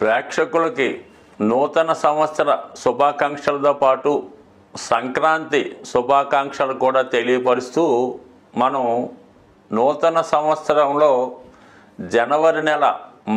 ప్రేక్షకులకి నూతన సంవత్సర శుభాకాంక్షలతో పాటు సంక్రాంతి శుభాకాంక్షలు కూడా తెలియపరుస్తూ మనం నూతన సంవత్సరంలో జనవరి నెల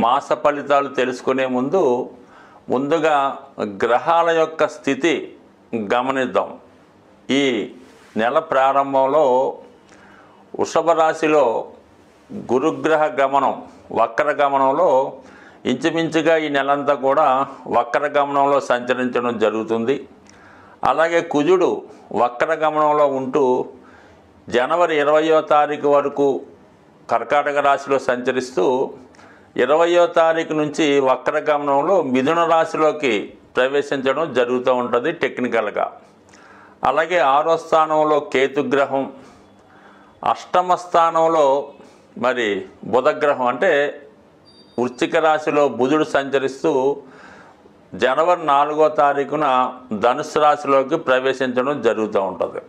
మాస ఫలితాలు తెలుసుకునే ముందుగా గ్రహాల యొక్క స్థితి గమనిద్దాం. ఈ నెల ప్రారంభంలో వృషభ రాశిలో గురుగ్రహ గమనం వక్ర గమనంలో ఇంచుమించుగా ఈ నెలంతా కూడా వక్ర గమనంలో సంచరించడం జరుగుతుంది. అలాగే కుజుడు వక్ర గమనంలో ఉంటూ జనవరి 20వ తారీఖు వరకు కర్కాటక రాశిలో సంచరిస్తూ 20వ తారీఖు నుంచి వక్ర గమనంలో మిథున రాశిలోకి ప్రవేశించడం జరుగుతూ ఉంటుంది టెక్నికల్గా. అలాగే 6వ స్థానంలో కేతుగ్రహం, అష్టమ స్థానంలో మరి బుధగ్రహం అంటే వృశ్చిక రాశిలో బుధుడు సంచరిస్తూ జనవరి 4వ తారీఖున ధనుస్సు రాశిలోకి ప్రవేశించడం జరుగుతూ ఉంటుంది.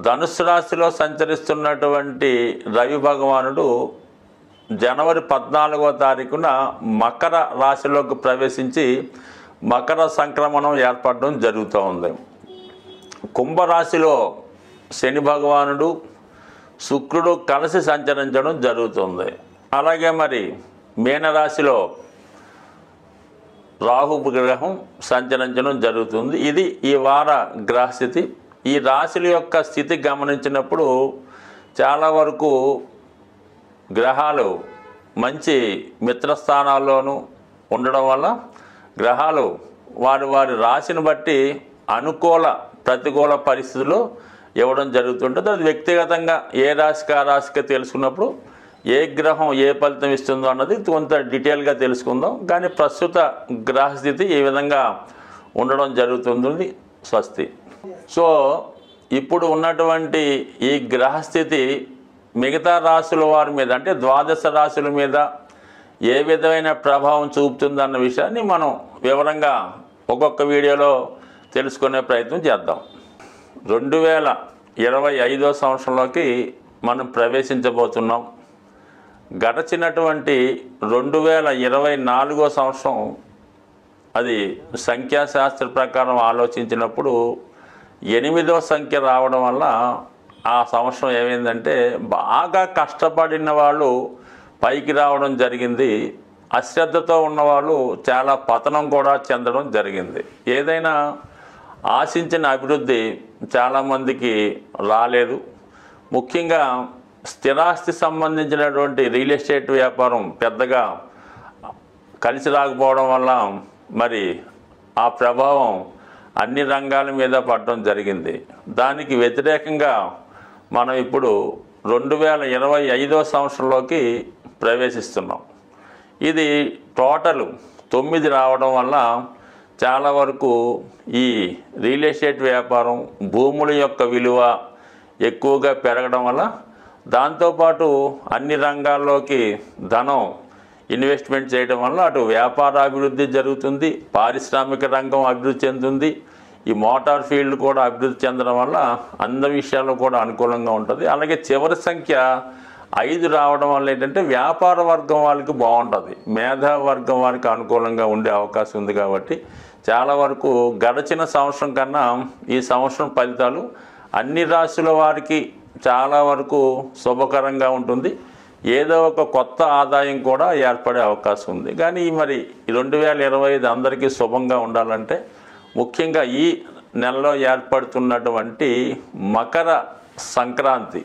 ధనుస్సు రాశిలో సంచరిస్తున్నటువంటి రవి భగవానుడు జనవరి 14వ తారీఖున మకర రాశిలోకి ప్రవేశించి మకర సంక్రమణం ఏర్పడడం జరుగుతూ ఉంది. కుంభరాశిలో శని భగవానుడు శుక్రుడు కలిసి సంచరించడం జరుగుతుంది. అలాగే మరి మీనరాశిలో రాహు గ్రహం సంచరించడం జరుగుతుంది. ఇది ఈ వార గ్రహస్థితి. ఈ రాశుల యొక్క స్థితి గమనించినప్పుడు చాలా వరకు గ్రహాలు మంచి మిత్రస్థానాల్లోనూ ఉండడం వల్ల గ్రహాలు వారి రాశిని బట్టి అనుకూల ప్రతికూల పరిస్థితులు ఇవ్వడం జరుగుతుంటుంది. అది వ్యక్తిగతంగా ఏ రాశికి ఆ రాశికి తెలుసుకున్నప్పుడు ఏ గ్రహం ఏ ఫలితం ఇస్తుందో అన్నది కొంత డీటెయిల్గా తెలుసుకుందాం. కానీ ప్రస్తుత గ్రహస్థితి ఈ విధంగా ఉండడం జరుగుతుంది. స్వస్తి. సో ఇప్పుడు ఉన్నటువంటి ఈ గ్రహస్థితి మిగతా రాశుల వారి మీద అంటే ద్వాదశ రాశుల మీద ఏ విధమైన ప్రభావం చూపుతుందన్న విషయాన్ని మనం వివరంగా ఒక్కొక్క వీడియోలో తెలుసుకునే ప్రయత్నం చేద్దాం. 2025వ సంవత్సరంలోకి మనం ప్రవేశించబోతున్నాం. గడచినటువంటి 2024వ సంవత్సరం అది సంఖ్యాశాస్త్ర ప్రకారం ఆలోచించినప్పుడు 8వ సంఖ్య రావడం వల్ల ఆ సంవత్సరం ఏమైందంటే బాగా కష్టపడిన వాళ్ళు పైకి రావడం జరిగింది. అశ్రద్ధతో ఉన్నవాళ్ళు చాలా పతనం కూడా చెందడం జరిగింది. ఏదైనా ఆశించిన అభివృద్ధి చాలామందికి రాలేదు. ముఖ్యంగా స్థిరాస్తి సంబంధించినటువంటి రియల్ ఎస్టేట్ వ్యాపారం పెద్దగా కలిసి రాకపోవడం వల్ల మరి ఆ ప్రభావం అన్ని రంగాల మీద పడడం జరిగింది. దానికి వ్యతిరేకంగా మనం ఇప్పుడు 2025వ సంవత్సరంలోకి ప్రవేశిస్తున్నాం. ఇది టోటల్ 9 రావడం వల్ల చాలా వరకు ఈ రియల్ ఎస్టేట్ వ్యాపారం భూముల యొక్క విలువ ఎక్కువగా పెరగడం వల్ల దాంతోపాటు అన్ని రంగాల్లోకి ధనం ఇన్వెస్ట్మెంట్ చేయడం వల్ల అటు వ్యాపార అభివృద్ధి జరుగుతుంది, పారిశ్రామిక రంగం అభివృద్ధి చెందుతుంది, ఈ మోటార్ ఫీల్డ్ కూడా అభివృద్ధి చెందడం వల్ల అన్ని విషయాల్లో కూడా అనుకూలంగా ఉంటుంది. అలాగే చివరి సంఖ్య 5 రావడం వల్ల ఏంటంటే వ్యాపార వర్గం వాళ్ళకి బాగుంటుంది, మేధా వర్గం వారికి అనుకూలంగా ఉండే అవకాశం ఉంది. కాబట్టి చాలా వరకు గడిచిన సంవత్సరం కన్నా ఈ సంవత్సరం ఫలితాలు అన్ని రాశుల వారికి చాలా వరకు శుభకరంగా ఉంటుంది. ఏదో ఒక కొత్త ఆదాయం కూడా ఏర్పడే అవకాశం ఉంది. కానీ మరి 2025 అందరికీ శుభంగా ఉండాలంటే ముఖ్యంగా ఈ నెలలో ఏర్పడుతున్నటువంటి మకర సంక్రాంతి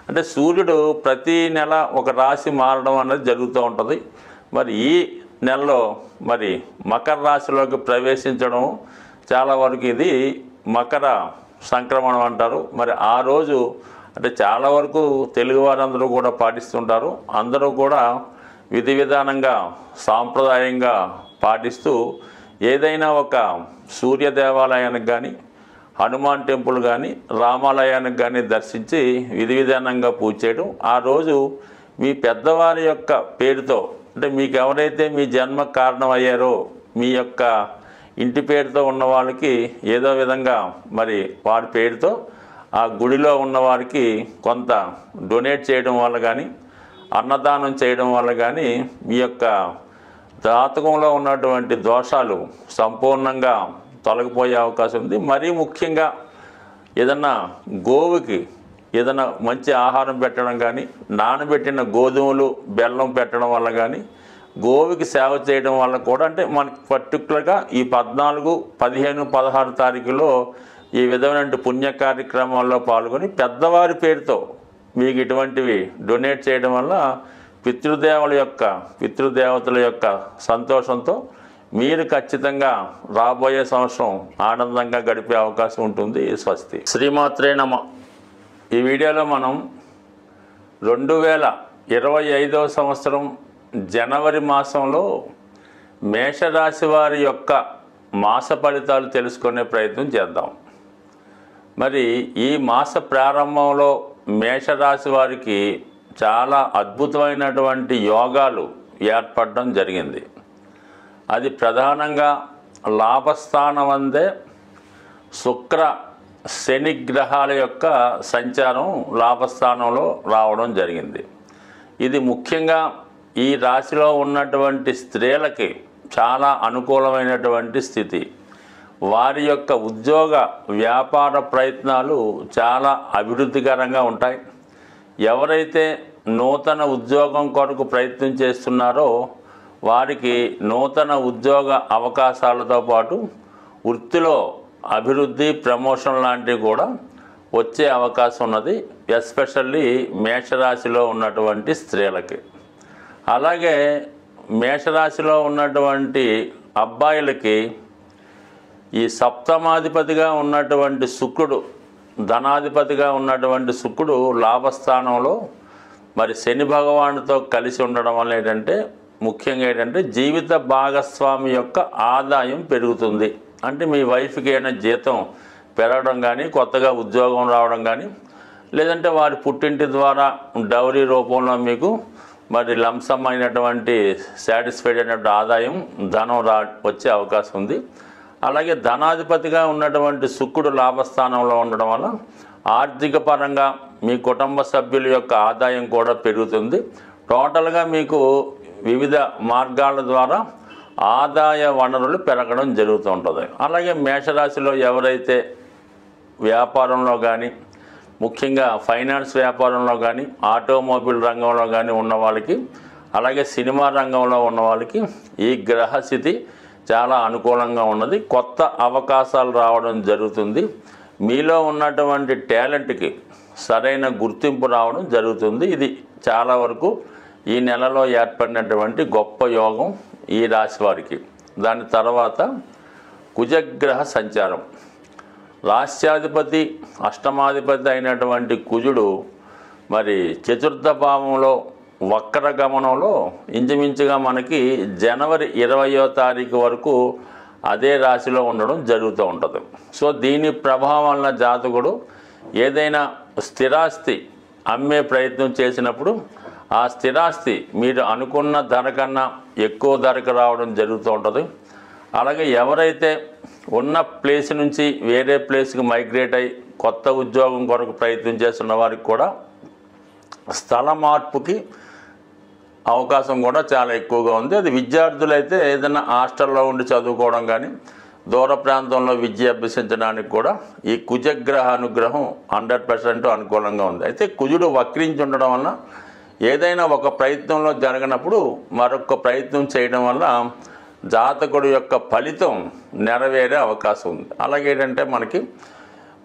అంటే సూర్యుడు ప్రతి నెల ఒక రాశి మారడం అనేది జరుగుతూ ఉంటుంది. మరి ఈ నెలలో మరి మకర రాశిలోకి ప్రవేశించడం చాలా వరకు ఇది మకర సంక్రమణం అంటారు. మరి ఆ రోజు అంటే చాలా వరకు తెలుగు వారందరూ కూడా పాటిస్తుంటారు. అందరూ కూడా విధి విధానంగా సాంప్రదాయంగా పాటిస్తూ ఏదైనా ఒక సూర్య దేవాలయానికి కానీ హనుమాన్ టెంపుల్ కానీ రామాలయానికి కానీ దర్శించి విధి విధానంగా పూజ చేయడం. ఆ రోజు మీ పెద్దవారి యొక్క పేరుతో అంటే మీకు ఎవరైతే మీ జన్మ కారణం అయ్యారో మీ యొక్క ఇంటి పేరుతో ఉన్న వాళ్ళకి ఏదో విధంగా మరి వారి పేరుతో ఆ గుడిలో ఉన్నవారికి కొంత డొనేట్ చేయడం వల్ల కానీ అన్నదానం చేయడం వల్ల కానీ మీ యొక్క జాతకంలో ఉన్నటువంటి దోషాలు సంపూర్ణంగా తొలగిపోయే అవకాశం ఉంది. మరీ ముఖ్యంగా ఏదన్నా గోవుకి ఏదైనా మంచి ఆహారం పెట్టడం కానీ, నానబెట్టిన గోధుమలు బెల్లం పెట్టడం వల్ల కానీ, గోవుకి సేవ చేయడం వల్ల కూడా, అంటే మనకి పర్టికులర్గా ఈ 14, 15, 16 తారీఖులో ఈ విధమైన పుణ్య కార్యక్రమాల్లో పాల్గొని పెద్దవారి పేరుతో మీకు ఇటువంటివి డొనేట్ చేయడం వల్ల పితృదేవతల యొక్క సంతోషంతో మీరు ఖచ్చితంగా రాబోయే సంవత్సరం ఆనందంగా గడిపే అవకాశం ఉంటుంది. స్వస్తి. శ్రీమాత్రే నమః. ఈ వీడియోలో మనం 2025వ సంవత్సరం జనవరి మాసంలో మేషరాశి వారి యొక్క మాస ఫలితాలు తెలుసుకునే ప్రయత్నం చేద్దాం. మరి ఈ మాస ప్రారంభంలో మేషరాశి వారికి చాలా అద్భుతమైనటువంటి యోగాలు ఏర్పడడం జరిగింది. అది ప్రధానంగా లాభస్థానం అందే శుక్ర శని గ్రహాల యొక్క సంచారం లాభస్థానంలో రావడం జరిగింది. ఇది ముఖ్యంగా ఈ రాశిలో ఉన్నటువంటి స్త్రీలకి చాలా అనుకూలమైనటువంటి స్థితి. వారి యొక్క ఉద్యోగ వ్యాపార ప్రయత్నాలు చాలా అభివృద్ధికరంగా ఉంటాయి. ఎవరైతే నూతన ఉద్యోగం కొరకు ప్రయత్నం చేస్తున్నారో వారికి నూతన ఉద్యోగ అవకాశాలతో పాటు వృత్తిలో అభివృద్ధి, ప్రమోషన్ లాంటివి కూడా వచ్చే అవకాశం ఉన్నది, ఎస్పెషల్లీ మేషరాశిలో ఉన్నటువంటి స్త్రీలకి. అలాగే మేషరాశిలో ఉన్నటువంటి అబ్బాయిలకి ఈ సప్తమాధిపతిగా ఉన్నటువంటి శుక్రుడు, ధనాధిపతిగా ఉన్నటువంటి శుక్రుడు లాభస్థానంలో మరి శని భగవానుడితో కలిసి ఉండడం వల్ల ముఖ్యంగా జీవిత భాగస్వామి యొక్క ఆదాయం పెరుగుతుంది. అంటే మీ వైఫ్కి ఏమైనా జీతం పెరగడం కానీ, కొత్తగా ఉద్యోగం రావడం కానీ, లేదంటే వారి పుట్టింటి ద్వారా డౌరీ రూపంలో మీకు మరి లంసమ్ అయినటువంటి సాటిస్ఫైడ్ అయినటువంటి ఆదాయం, ధనం వచ్చే అవకాశం ఉంది. అలాగే ధనాధిపతిగా ఉన్నటువంటి శుక్రుడు లాభస్థానంలో ఉండడం వల్ల ఆర్థిక పరంగా మీ కుటుంబ సభ్యుల యొక్క ఆదాయం కూడా పెరుగుతుంది. టోటల్గా మీకు వివిధ మార్గాల ద్వారా ఆదాయ వనరులు పెరగడం జరుగుతూ ఉంటుంది. అలాగే మేషరాశిలో ఎవరైతే వ్యాపారంలో కానీ, ముఖ్యంగా ఫైనాన్స్ వ్యాపారంలో కానీ, ఆటోమొబైల్ రంగంలో కానీ ఉన్న వాళ్ళకి, అలాగే సినిమా రంగంలో ఉన్న వాళ్ళకి ఈ గ్రహస్థితి చాలా అనుకూలంగా ఉన్నది. కొత్త అవకాశాలు రావడం జరుగుతుంది. మీలో ఉన్నటువంటి టాలెంట్కి సరైన గుర్తింపు రావడం జరుగుతుంది. ఇది చాలా వరకు ఈ నెలలో ఏర్పడినటువంటి గొప్ప యోగం ఈ రాశి వారికి. దాని తర్వాత కుజగ్రహ సంచారం. రాష్ట్రాధిపతి, అష్టమాధిపతి అయినటువంటి కుజుడు మరి చతుర్థ భావంలో వక్ర గమనంలో ఇంచుమించుగా మనకి జనవరి 20వ తారీఖు వరకు అదే రాశిలో ఉండడం జరుగుతూ ఉంటుంది. సో దీని ప్రభావం వలన జాతకుడు ఏదైనా స్థిరాస్తి అమ్మే ప్రయత్నం చేసినప్పుడు ఆ స్థిరాస్తి మీరు అనుకున్న ధర కన్నా ఎక్కువ ధరకు రావడం జరుగుతూ ఉంటుంది. అలాగే ఎవరైతే ఉన్న ప్లేస్ నుంచి వేరే ప్లేస్కి మైగ్రేట్ అయ్యి కొత్త ఉద్యోగం కొరకు ప్రయత్నం చేస్తున్న వారికి కూడా స్థల మార్పుకి అవకాశం కూడా చాలా ఎక్కువగా ఉంది. అది విద్యార్థులైతే ఏదైనా హాస్టల్లో ఉండి చదువుకోవడం కానీ, దూర ప్రాంతంలో విద్య అభ్యసించడానికి కూడా ఈ కుజగ్రహ అనుగ్రహం 100% అనుకూలంగా ఉంది. అయితే కుజుడు వక్రించి ఉండడం వలన ఏదైనా ఒక ప్రయత్నంలో జరగనప్పుడు మరొక ప్రయత్నం చేయడం వల్ల జాతకుడు యొక్క ఫలితం నెరవేరే అవకాశం ఉంది. అలాగే మనకి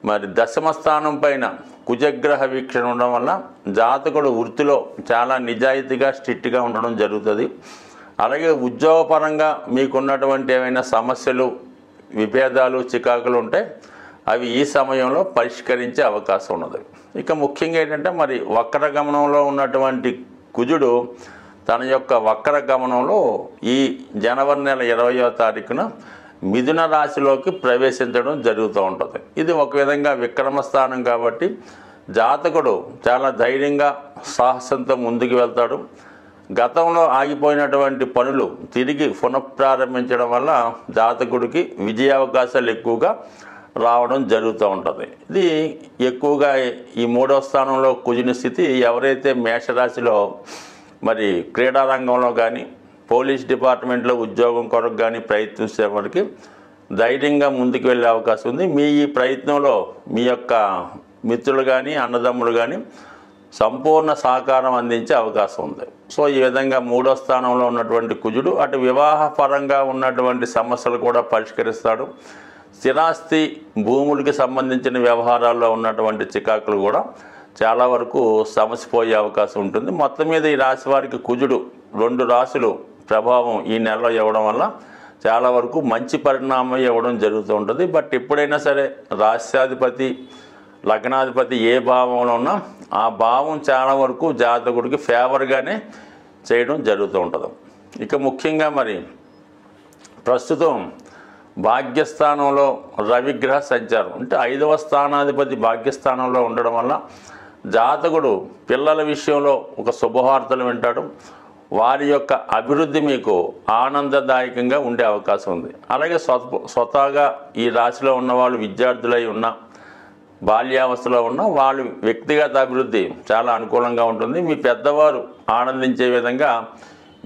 మరి దశమ స్థానం పైన కుజగ్రహ వీక్షణ ఉండడం వల్ల జాతకుడు వృత్తిలో చాలా నిజాయితీగా, స్ట్రిక్ట్గా ఉండడం జరుగుతుంది. అలాగే ఉద్యోగపరంగా మీకున్నటువంటి ఏమైనా సమస్యలు, విభేదాలు, చికాకులు ఉంటే అవి ఈ సమయంలో పరిష్కరించే అవకాశం ఉన్నది. ఇక ముఖ్యంగా మరి వక్ర గమనంలో ఉన్నటువంటి కుజుడు తన యొక్క వక్ర గమనంలో ఈ జనవరి నెల 20వ తారీఖున మిథున రాశిలోకి ప్రవేశించడం జరుగుతూ ఉంటుంది. ఇది ఒక విధంగా విక్రమ స్థానం కాబట్టి జాతకుడు చాలా ధైర్యంగా, సాహసంతో ముందుకు వెళ్తాడు. గతంలో ఆగిపోయినటువంటి పనులు తిరిగి పునఃప్రారంభించడం వల్ల జాతకుడికి విజయావకాశాలు ఎక్కువగా రావడం జరుగుతూ ఉంటుంది. ఇది ఎక్కువగా ఈ 3వ స్థానంలో కుజుని స్థితి ఎవరైతే మేషరాశిలో మరి క్రీడారంగంలో కానీ, పోలీస్ డిపార్ట్మెంట్లో ఉద్యోగం కొరకు కానీ ప్రయత్నించే వారికి ధైర్యంగా ముందుకు వెళ్ళే అవకాశం ఉంది. మీ ఈ ప్రయత్నంలో మీ యొక్క మిత్రులు కానీ అన్నదమ్ములు కానీ సంపూర్ణ సహకారం అందించే అవకాశం ఉంది. సో ఈ విధంగా 3వ స్థానంలో ఉన్నటువంటి కుజుడు అటు వివాహపరంగా ఉన్నటువంటి సమస్యలు కూడా పరిష్కరిస్తాడు. స్థిరాస్తి భూములకి సంబంధించిన వ్యవహారాల్లో ఉన్నటువంటి చికాకులు కూడా చాలా వరకు సమసిపోయే అవకాశం ఉంటుంది. మొత్తం మీద ఈ రాశి వారికి కుజుడు 2 రాశులు ప్రభావం ఈ నెలలో ఇవ్వడం వల్ల చాలా వరకు మంచి పరిణామం ఇవ్వడం జరుగుతూ ఉంటుంది. బట్ ఎప్పుడైనా సరే రాశ్యాధిపతి లగ్నాధిపతి ఏ భావంలో ఉన్నా ఆ భావం చాలా వరకు జాతకుడికి ఫేవర్గానే చేయడం జరుగుతూ ఉంటుంది. ఇక ముఖ్యంగా మరి ప్రస్తుతం భాగ్యస్థానంలో రవిగ్రహ సంచారం అంటే 5వ స్థానాధిపతి భాగ్యస్థానంలో ఉండడం వల్ల జాతకుడు పిల్లల విషయంలో ఒక శుభవార్తలు వింటాడు. వారి యొక్క అభివృద్ధి మీకు ఆనందదాయకంగా ఉండే అవకాశం ఉంది. అలాగే స్వతహాగా ఈ రాశిలో ఉన్న వాళ్ళు విద్యార్థులై ఉన్న బాల్యావస్థలో ఉన్న వాళ్ళు వ్యక్తిగత అభివృద్ధి చాలా అనుకూలంగా ఉంటుంది. మీ పెద్దవారు ఆనందించే విధంగా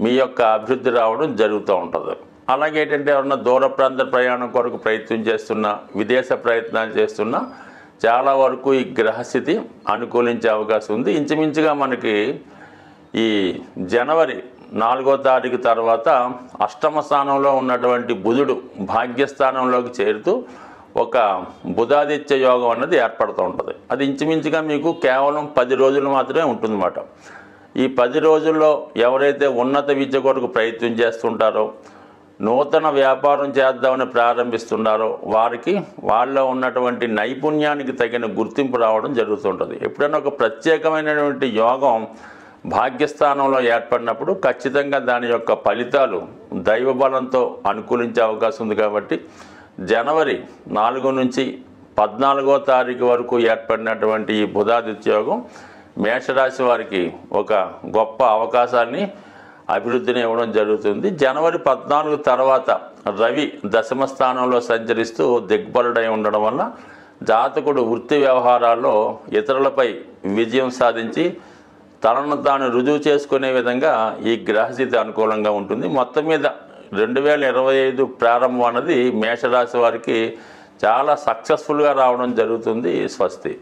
మీ యొక్క అభివృద్ధి రావడం జరుగుతూ ఉంటుంది. అలాగే ఏంటంటే ఎవరన్నా దూర ప్రాంత ప్రయాణం కొరకు ప్రయత్నం చేస్తున్నా విదేశ ప్రయత్నాలు చేస్తున్నా చాలా వరకు ఈ గ్రహస్థితి అనుకూలించే అవకాశం ఉంది. ఇంచుమించుగా మనకి ఈ జనవరి 4వ తారీఖు తర్వాత 8వ స్థానంలో ఉన్నటువంటి బుధుడు భాగ్యస్థానంలోకి చేరుతూ ఒక బుధాదిత్య యోగం అన్నది ఏర్పడుతూ ఉంటుంది. అది ఇంచుమించుగా మీకు కేవలం 10 రోజులు మాత్రమే ఉంటుందన్నమాట. ఈ 10 రోజుల్లో ఎవరైతే ఉన్నత విద్య కొరకు ప్రయత్నం చేస్తుంటారో నూతన వ్యాపారం చేద్దామని ప్రారంభిస్తున్నారో వారికి వాళ్ళలో ఉన్నటువంటి నైపుణ్యానికి తగిన గుర్తింపు రావడం జరుగుతుంటుంది. ఎప్పుడైనా ఒక ప్రత్యేకమైనటువంటి యోగం భాగ్యస్థానంలో ఏర్పడినప్పుడు ఖచ్చితంగా దాని యొక్క ఫలితాలు దైవబలంతో అనుకూలించే అవకాశం ఉంది. కాబట్టి జనవరి 4 నుంచి 14వ తారీఖు వరకు ఏర్పడినటువంటి ఈ బుధాదిత్య యోగం మేషరాశి వారికి ఒక గొప్ప అవకాశాన్ని అభివృద్ధిని ఇవ్వడం జరుగుతుంది. జనవరి 14 తర్వాత రవి 10వ స్థానంలో సంచరిస్తూ దిగ్బలుడై ఉండడం వల్ల జాతకుడు వృత్తి వ్యవహారాల్లో ఇతరులపై విజయం సాధించి తనను తాను రుజువు చేసుకునే విధంగా ఈ గ్రహస్థితి అనుకూలంగా ఉంటుంది. మొత్తం మీద 2025 ప్రారంభం అన్నది మేషరాశి వారికి చాలా సక్సెస్ఫుల్గా రావడం జరుగుతుంది. స్వస్తి.